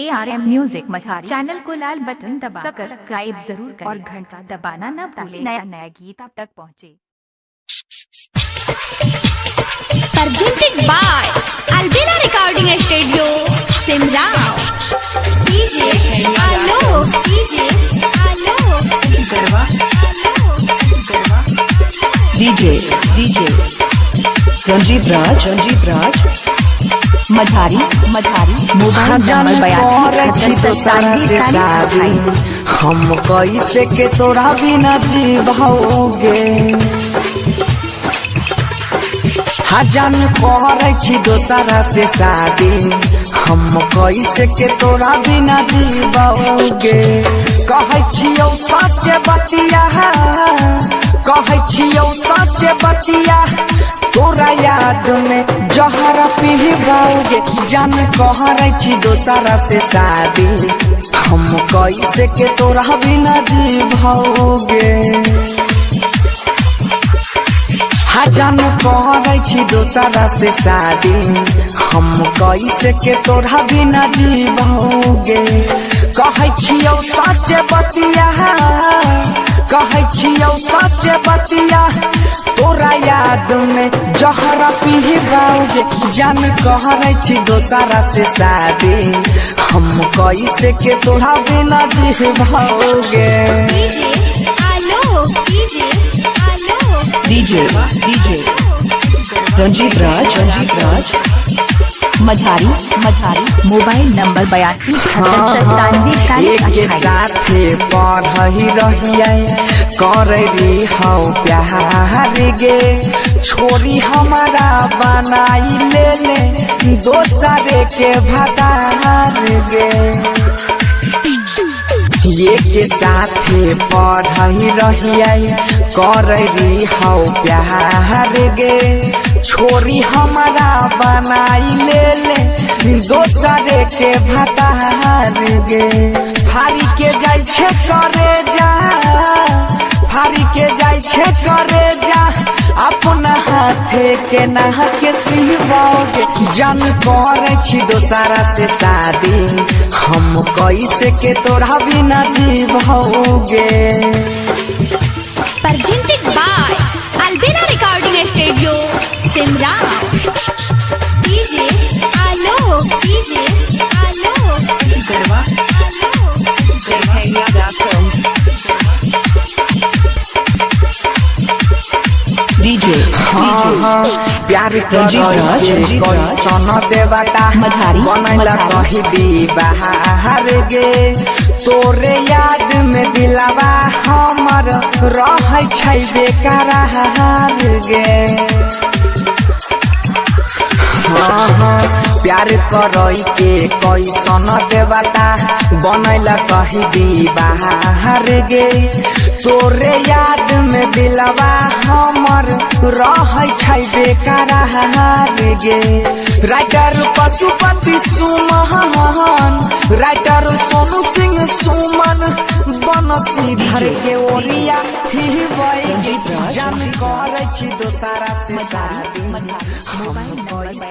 ARM music Majhari channel को लाल button दबा subscribe जरूर करें और घंटा दबाना न भूलें नया गीत आप तक पहुंचे। Presented by Albina Recording Studio, Simran. DJ Alok, DJ Ranjit Raj मझारी मोबाइल नंबर 82 हम कैसे के तोरा बिना जीवोगे हजान करे छी दोसरा से शादी हम कैसे के तोरा बिना जीवोगे कहै छियौ सच बतिया कहै छियौ सच बतिया तोरा याद में जहर पीबोगे जान कहै छी दोसरा से शादी हम कैसे के तोरा बिना जीवोगे हजान कहै छी दोसरा से शादी हम कैसे के तोरा बिना जीवोगे कहै छियौ सच बतिया कहै छियौ सच बतिया तोरा याद में जहर पीबोगे जान कहै छी दोसरा से शादी हम कैसे के तोरा बिना जीवोगे DJ Ranjit Raj मझारी मोबाइल नंबर 82 एक साथे पढ़ही रहिए कररी हौ प्यार गे छोरी हमारा बनाई ले दोसरे के भतार गे एक साथे पढ़ही रहिए कररी हौ प्यार गे छोरी हमारा बनाई ले दोसरे के भतार गे फारी के जाय छे करे जा फारी के जाय छे करे जा अपना हाथे के नहा के सिहबोगे जान करे छी दोसरा से शादी हम कैसे के तोरा बिना जीवोगे। Presented by Albina Recording Studio, Simran. DJ Alok, प्यार सन देवता बनैला कही दी बाहर गे तोरे याद में दिलवा हमर रहै छै बेकरार गे प्यार करई के कैसन देवता बनैला कही दी बाहर गे तोरे याद में दिलवा हमर रहै छै बेकरार गे राइटर पशुपति सुमन राइटर सोनू सिंह सुमन बनसी धर के ओरिया हिबै जान करै छी दोसरा से शादी मोबाइल नंबर 82